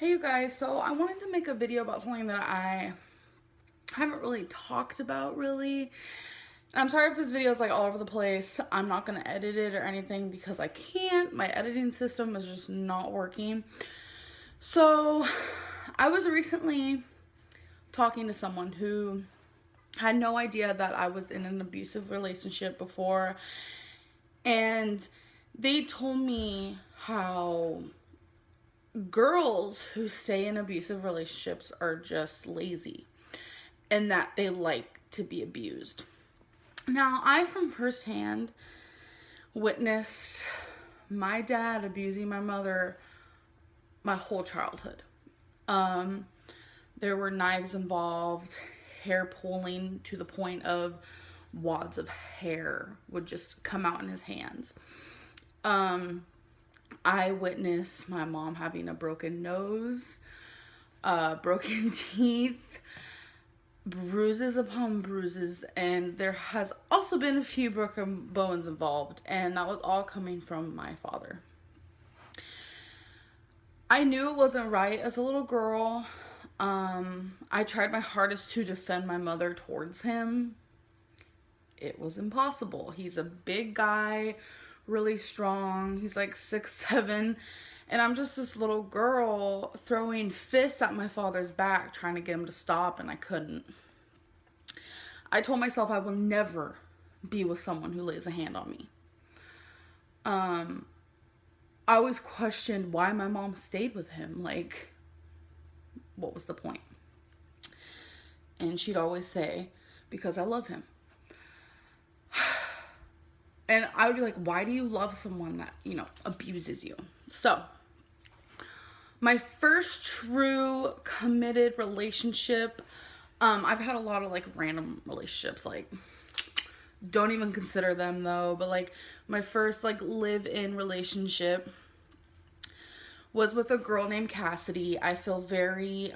Hey you guys, so I wanted to make a video about something that I haven't really talked about really. And I'm sorry if this video is like all over the place. I'm not going to edit it or anything because I can't. My editing system is just not working. So I was recently talking to someone who had no idea that I was in an abusive relationship before. And they told me how girls who stay in abusive relationships are just lazy and that they like to be abused. Now, I from firsthand witnessed my dad abusing my mother my whole childhood. There were knives involved, hair pulling to the point of wads of hair would just come out in his hands. I witnessed my mom having a broken nose, broken teeth, bruises upon bruises, and there has also been a few broken bones involved, and that was all coming from my father. I knew it wasn't right as a little girl. I tried my hardest to defend my mother towards him. It was impossible. He's a big guy, really strong. He's like 6'7", and I'm just this little girl throwing fists at my father's back trying to get him to stop, and I couldn't. I told myself I will never be with someone who lays a hand on me. I always questioned why my mom stayed with him. Like, what was the point? And she'd always say, because I love him. And I would be like, why do you love someone that, abuses you? So, my first true committed relationship, I've had a lot of, random relationships, don't even consider them, though, but, my first, live-in relationship was with a girl named Cassidy. I feel very,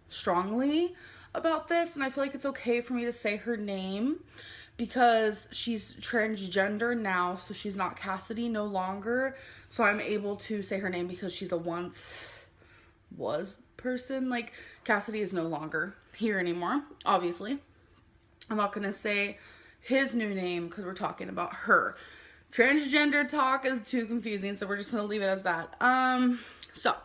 strongly about this, and I feel like it's okay for me to say her name, because she's transgender now, so she's not Cassidy no longer. So I'm able to say her name because she's a once was person. Like, Cassidy is no longer here anymore, obviously. I'm not going to say his new name because we're talking about her. Transgender talk is too confusing, so we're just going to leave it as that. So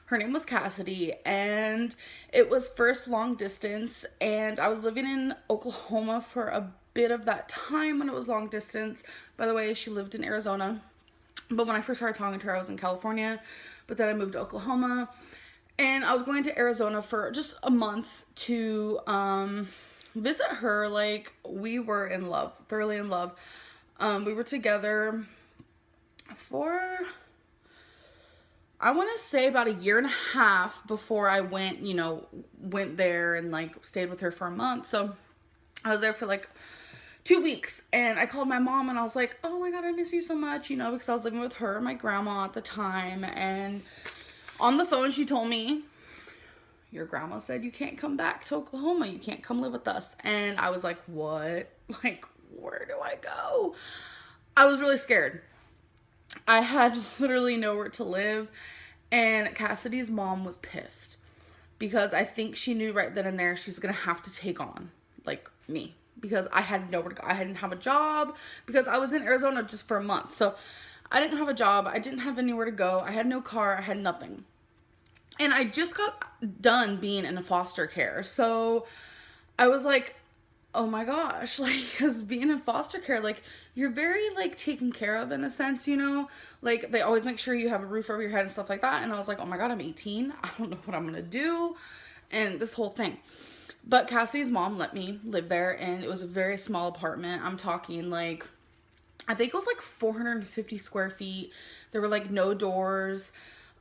her name was Cassidy, and it was first long distance, and I was living in Oklahoma for a bit of that time when it was long distance. By the way, she lived in Arizona, but when I first started talking to her, I was in California, but then I moved to Oklahoma, and I was going to Arizona for just a month to visit her. Like, we were in love, thoroughly in love. We were together for, I want to say, about a year and a half before I went there and stayed with her for a month. So I was there for 2 weeks, and I called my mom and I was like, oh my god, I miss you so much, because I was living with her and my grandma at the time. And on the phone she told me, your grandma said you can't come back to Oklahoma, you can't come live with us. And I was like, what? Where do I go? I was really scared. I had literally nowhere to live, and Cassidy's mom was pissed because I think she knew right then and there she's gonna have to take on me, because I had nowhere to go. I didn't have a job because I was in Arizona just for a month. So I didn't have a job. I didn't have anywhere to go. I had no car. I had nothing. And I just got done being in a foster care. So I was like, oh my gosh, because being in foster care, you're very, taken care of in a sense, they always make sure you have a roof over your head and stuff like that. And I was like, oh my god, I'm 18. I don't know what I'm going to do. And this whole thing. But Cassie's mom let me live there, and it was a very small apartment. I'm talking, I think it was 450 square feet. There were, no doors.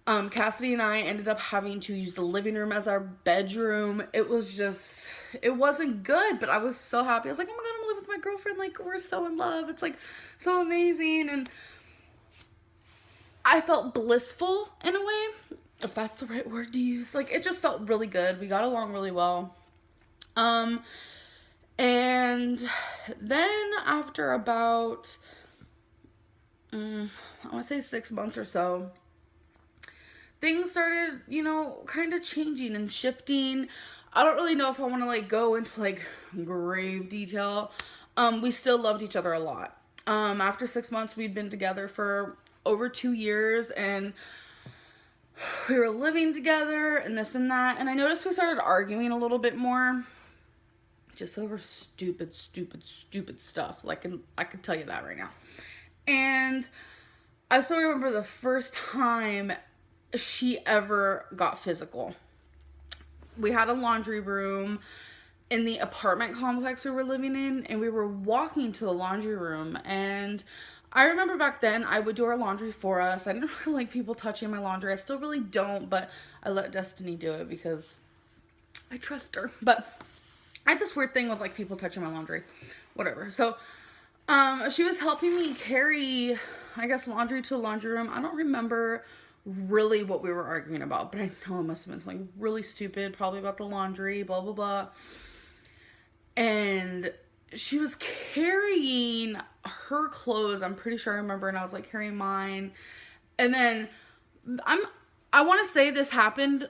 Cassidy and I ended up having to use the living room as our bedroom. It was just, it wasn't good, but I was so happy. I was like, oh my god, I'm gonna live with my girlfriend. We're so in love. It's, so amazing. And I felt blissful in a way, if that's the right word to use. It just felt really good. We got along really well. And then after about, I want to say 6 months or so, things started, you know, kind of changing and shifting. I don't really know if I want to like go into like grave detail. We still loved each other a lot. After 6 months, we'd been together for over 2 years, and we were living together and this and that. And I noticed we started arguing a little bit more, just over stupid stuff. Like, I can tell you that right now. And I still remember the first time she ever got physical. We had a laundry room in the apartment complex we were living in, and we were walking to the laundry room, and I remember back then I would do our laundry for us. I didn't really like people touching my laundry. I still really don't, but I let Destiny do it because I trust her. But I had this weird thing with like people touching my laundry, whatever. So she was helping me carry, I guess, laundry to the laundry room. I don't remember really what we were arguing about, but I know it must have been something really stupid, probably about the laundry, blah, blah, blah. And she was carrying her clothes, I'm pretty sure I remember, and I was like carrying mine. And then I want to say this happened,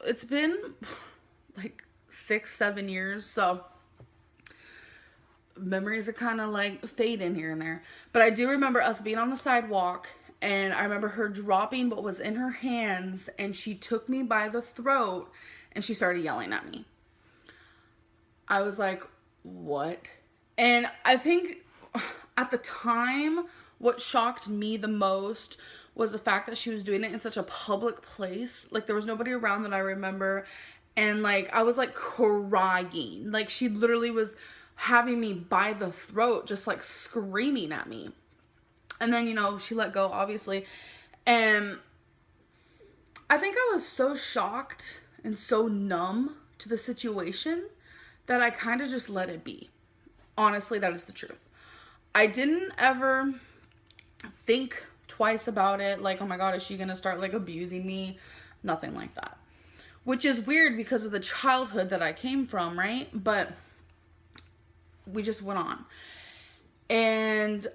it's been like 6-7 years, so memories are kind of like fading here and there. But I do remember us being on the sidewalk, and I remember her dropping what was in her hands, and she took me by the throat and she started yelling at me. I was like, what? And I think at the time, what shocked me the most was the fact that she was doing it in such a public place. Like, there was nobody around that I remember. And like, I was like crying. Like, she literally was having me by the throat, just like screaming at me. And then, you know, she let go, obviously. And I think I was so shocked and so numb to the situation that I kind of just let it be. Honestly, that is the truth. I didn't ever think twice about it. Like, oh my God, is she going to start like abusing me? Nothing like that. Which is weird because of the childhood that I came from, right? But we just went on. And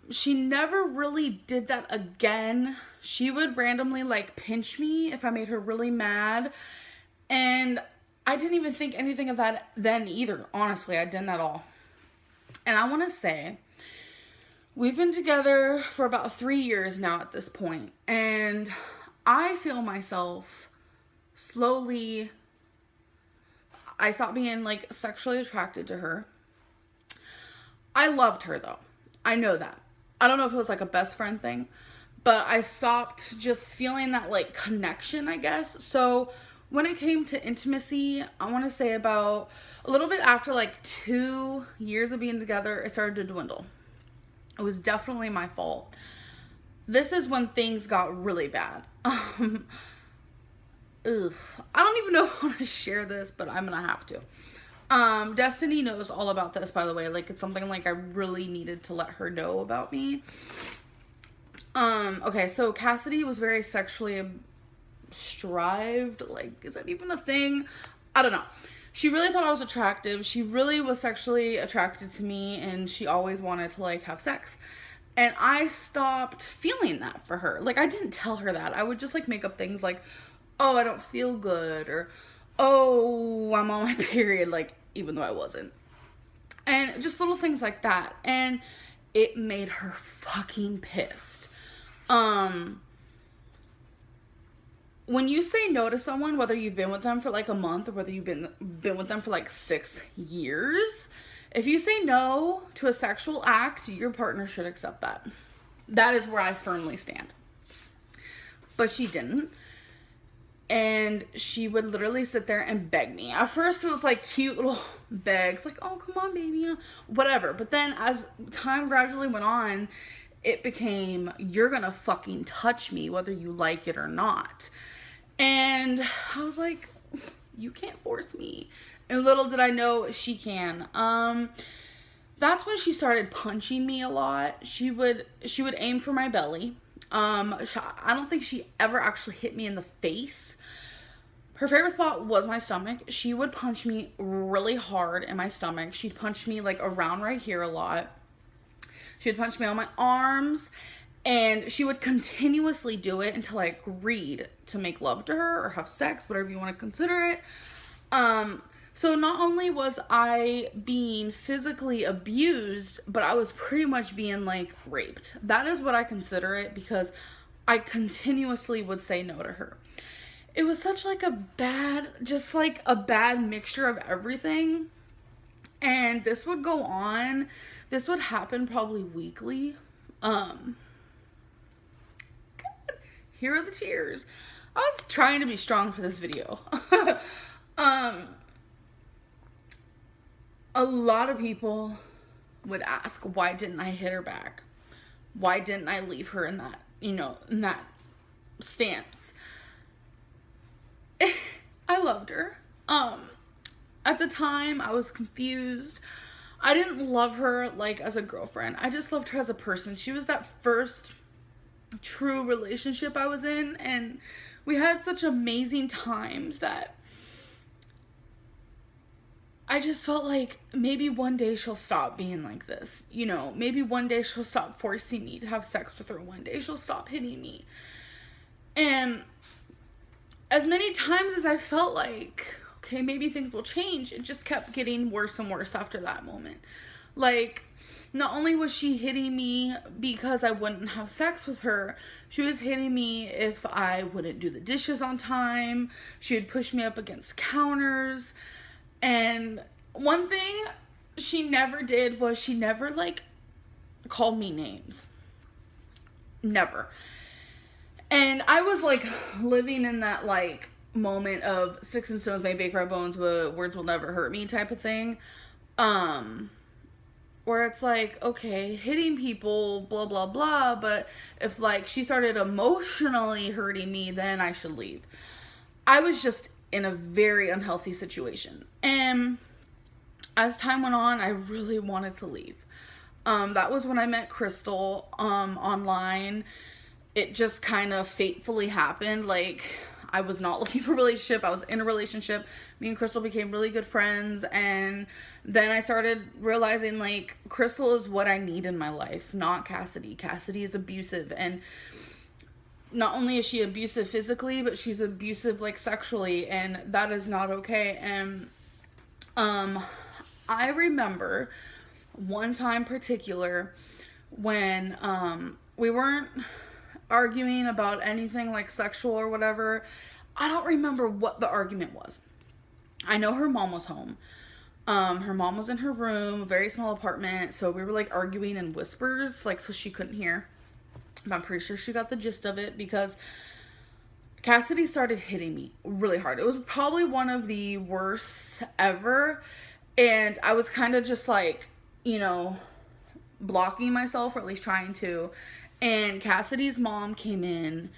she never really did that again. She would randomly like pinch me if I made her really mad. And I didn't even think anything of that then either. Honestly, I didn't at all. And I want to say, we've been together for about 3 years now at this point. And I feel myself slowly, I stopped being like sexually attracted to her. I loved her though. I know that. I don't know if it was like a best friend thing, but I stopped just feeling that like connection, I guess. So when it came to intimacy, I want to say about a little bit after like 2 years of being together, it started to dwindle. It was definitely my fault. This is when things got really bad. I don't even know if I want to share this, but I'm going to have to. Destiny knows all about this, by the way. Like, it's something like I really needed to let her know about me. Okay, so Cassidy was very sexually strived. Like, is that even a thing? I don't know. She really thought I was attractive. She really was sexually attracted to me, and she always wanted to like have sex. And I stopped feeling that for her. Like, I didn't tell her that. I would just like make up things like, oh, I don't feel good, or oh, I'm on my period, like, even though I wasn't. And just little things like that. And it made her fucking pissed. When you say no to someone, whether you've been with them for like a month or whether you've been with them for like 6 years, if you say no to a sexual act, your partner should accept that. That is where I firmly stand. But she didn't. And she would literally sit there and beg me. At first it was like cute little begs, like, oh, come on, baby, whatever. But then as time gradually went on, it became, you're gonna fucking touch me whether you like it or not. And I was like, you can't force me. And little did I know she can. That's when she started punching me a lot. She would aim for my belly. I don't think she ever actually hit me in the face. Her favorite spot was my stomach. She would punch me really hard in my stomach. She'd punch me like around right here a lot. She would punch me on my arms. And she would continuously do it until I agreed to make love to her or have sex, whatever you want to consider it. So not only was I being physically abused, but I was pretty much being like raped. That is what I consider it, because I continuously would say no to her. It was such like a bad, just like a bad mixture of everything. And this would go on. This would happen probably weekly. Here are the tears. I was trying to be strong for this video. A lot of people would ask, why didn't I hit her back? Why didn't I leave her in that, in that stance? I loved her. At the time, I was confused. I didn't love her, like, as a girlfriend. I just loved her as a person. She was that first true relationship I was in, and we had such amazing times that I just felt like maybe one day she'll stop being like this. Maybe one day she'll stop forcing me to have sex with her. One day she'll stop hitting me. And as many times as I felt like, okay, maybe things will change, it just kept getting worse and worse after that moment. Like, not only was she hitting me because I wouldn't have sex with her, she was hitting me if I wouldn't do the dishes on time. She would push me up against counters. And one thing she never did was she never, like, called me names. Never. And I was, like, living in that, like, moment of sticks and stones may break my bones, but words will never hurt me type of thing. Where it's like, okay, hitting people, blah, blah, blah, but if, like, she started emotionally hurting me, then I should leave. I was just in a very unhealthy situation. And as time went on, I really wanted to leave. That was when I met Crystal, online. It just kind of fatefully happened. Like, I was not looking for a relationship. I was in a relationship. Me and Crystal became really good friends. And then I started realizing, like, Crystal is what I need in my life, not Cassidy. Cassidy is abusive. And not only is she abusive physically, but she's abusive, like, sexually. And that is not okay. And I remember one time particular when we weren't arguing about anything like sexual or whatever. I don't remember what the argument was. I know her mom was home. Her mom was in her room, a very small apartment, so we were like arguing in whispers, like, so she couldn't hear. But I'm pretty sure she got the gist of it, because Cassidy started hitting me really hard. It was probably one of the worst ever, and I was kind of just like, blocking myself, or at least trying to. And Cassidy's mom came in,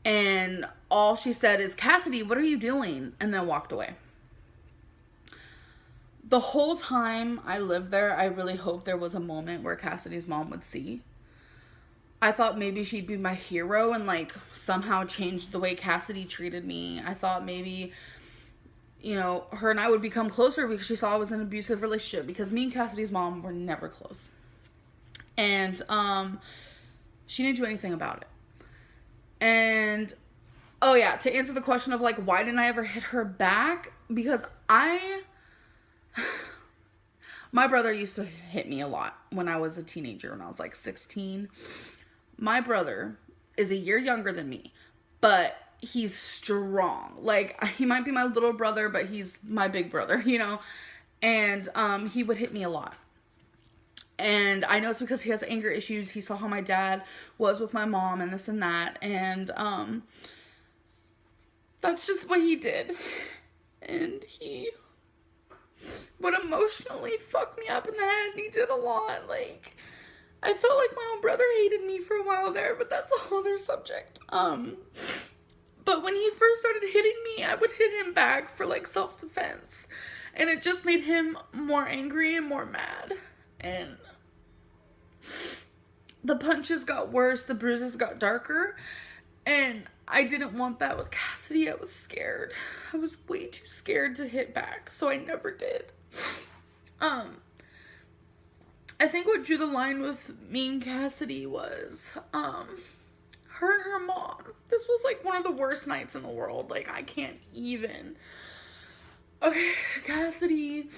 and all she said is, "Cassidy, what are you doing?" And then walked away. The whole time I lived there, I really hoped there was a moment where Cassidy's mom would see. I thought maybe she'd be my hero and, like, somehow change the way Cassidy treated me. I thought maybe, her and I would become closer because she saw I was in an abusive relationship, because me and Cassidy's mom were never close. And, she didn't do anything about it. And, oh yeah, to answer the question of, like, why didn't I ever hit her back? Because my brother used to hit me a lot when I was a teenager, when I was like 16. My brother is a year younger than me, but he's strong. Like, he might be my little brother, but he's my big brother, And he would hit me a lot. And I know it's because he has anger issues. He saw how my dad was with my mom and this and that. And that's just what he did. And he would emotionally fuck me up in the head. And he did a lot. Like, I felt like my own brother hated me for a while there, but that's a whole other subject. But when he first started hitting me, I would hit him back for, like, self-defense. And it just made him more angry and more mad. And the punches got worse, the bruises got darker, and I didn't want that with Cassidy. I was scared. I was way too scared to hit back, so I never did. I think what drew the line with me and Cassidy was, her and her mom. This was like one of the worst nights in the world. Like, I can't even. Okay, Cassidy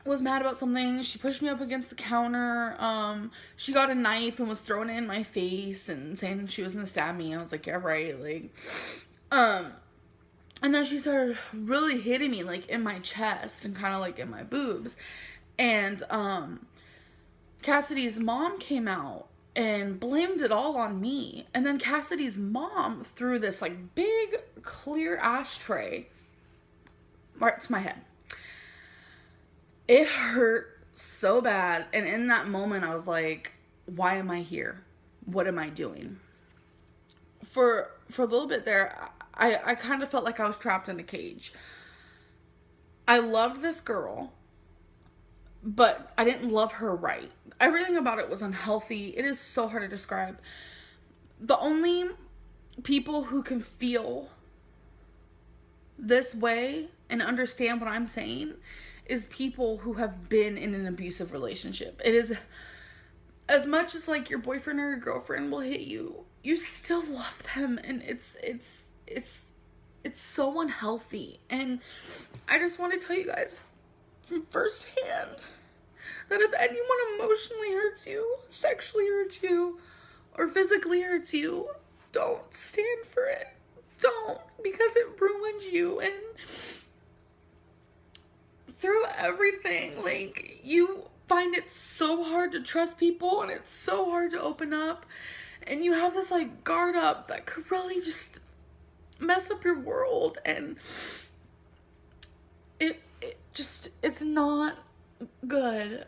was mad about something. She pushed me up against the counter. She got a knife and was throwing it in my face and saying she was gonna stab me. I was like, yeah, right. Like, and then she started really hitting me, like, in my chest and kind of, like, in my boobs. And, Cassidy's mom came out and blamed it all on me. And then Cassidy's mom threw this, like, big, clear ashtray right to my head. It hurt so bad. And in that moment, I was like, why am I here? What am I doing? For a little bit there, I kind of felt like I was trapped in a cage. I loved this girl, but I didn't love her right. Everything about it was unhealthy. It is so hard to describe. The only people who can feel this way and understand what I'm saying is people who have been in an abusive relationship. It is, as much as like your boyfriend or your girlfriend will hit you, you still love them, and it's so unhealthy. And I just want to tell you guys from firsthand that if anyone emotionally hurts you, sexually hurts you, or physically hurts you, don't stand for it. Don't, because it ruins you. And through everything, like, you find it so hard to trust people, and it's so hard to open up, and you have this like guard up that could really just mess up your world. And it's not good.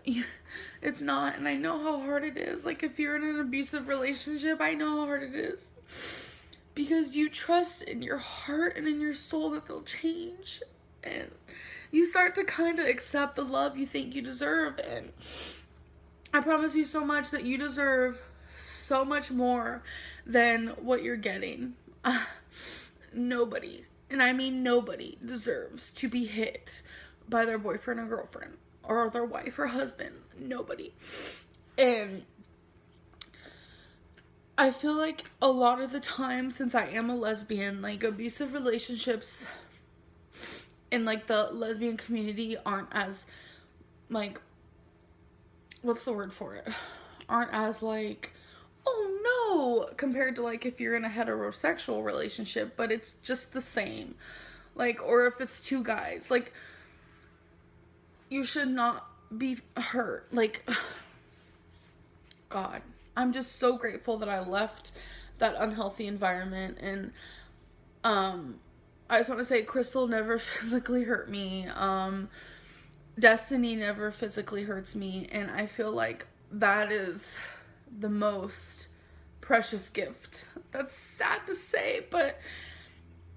It's not. And I know how hard it is. Like, if you're in an abusive relationship, I know how hard it is, because you trust in your heart and in your soul that they'll change, and you start to kind of accept the love you think you deserve. And I promise you so much that you deserve so much more than what you're getting. Nobody, and I mean nobody, deserves to be hit by their boyfriend or girlfriend or their wife or husband. Nobody. And I feel like a lot of the time, since I am a lesbian, like, abusive relationships in like the lesbian community aren't as like, what's the word for it? Aren't as like, oh no, compared to like if you're in a heterosexual relationship, but it's just the same. Like, or if it's two guys, like, you should not be hurt. Like, God, I'm just so grateful that I left that unhealthy environment. And I just want to say, Crystal never physically hurt me. Destiny never physically hurts me. And I feel like that is the most precious gift. That's sad to say, but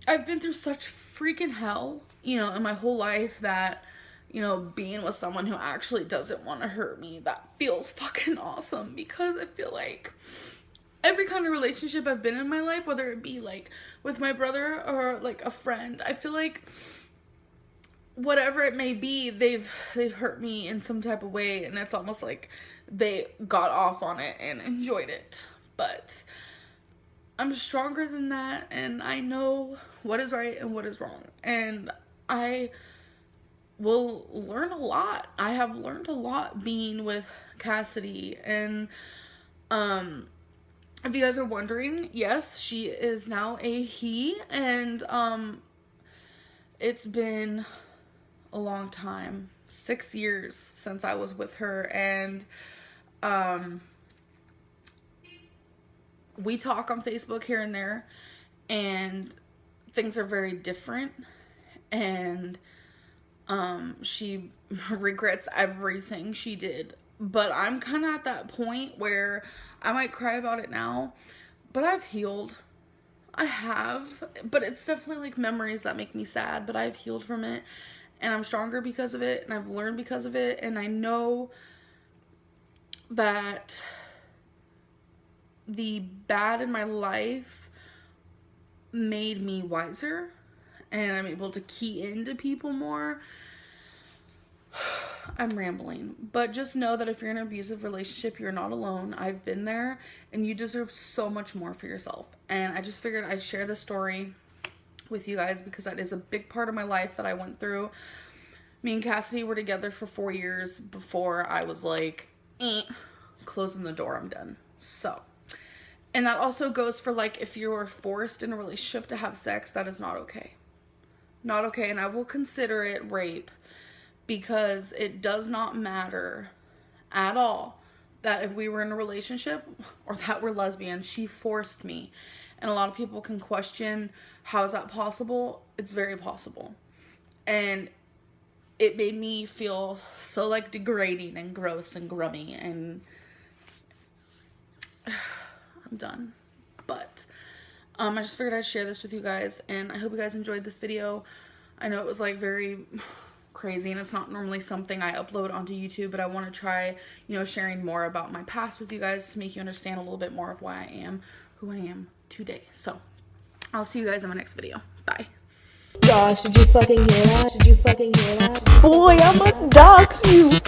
I've been through such freaking hell, you know, in my whole life, that, you know, being with someone who actually doesn't want to hurt me, that feels fucking awesome. Because I feel like every kind of relationship I've been in my life, whether it be like with my brother or like a friend, I feel like whatever it may be, they've hurt me in some type of way, and it's almost like they got off on it and enjoyed it. But I'm stronger than that, and I know what is right and what is wrong, and I will learn a lot. I have learned a lot being with Cassidy. And if you guys are wondering, yes, she is now a he, and it's been a long time, 6 years since I was with her, and we talk on Facebook here and there, and things are very different, and she regrets everything she did. But I'm kind of at that point where I might cry about it now, but I've healed. I have, but it's definitely like memories that make me sad, but I've healed from it, and I'm stronger because of it, and I've learned because of it, and I know that the bad in my life made me wiser, and I'm able to key into people more. I'm rambling, but just know that if you're in an abusive relationship, you're not alone. I've been there, and you deserve so much more for yourself. And I just figured I'd share this story with you guys because that is a big part of my life that I went through. Me and Cassidy were together for 4 years before I was like, closing the door, I'm done. So, and that also goes for like if you are forced in a relationship to have sex, that is not okay. Not okay, and I will consider it rape because it does not matter at all that if we were in a relationship or that we're lesbian, she forced me. And a lot of people can question, how is that possible? It's very possible. And it made me feel so like degrading and gross and grummy, and I'm done. But I just figured I'd share this with you guys, and I hope you guys enjoyed this video. I know it was like very crazy, and it's not normally something I upload onto YouTube, but I want to try, you know, sharing more about my past with you guys to make you understand a little bit more of why I am who I am today. So I'll see you guys in my next video. Bye. Gosh, did you fucking hear that? Did you fucking hear that? Boy, I'ma dox you.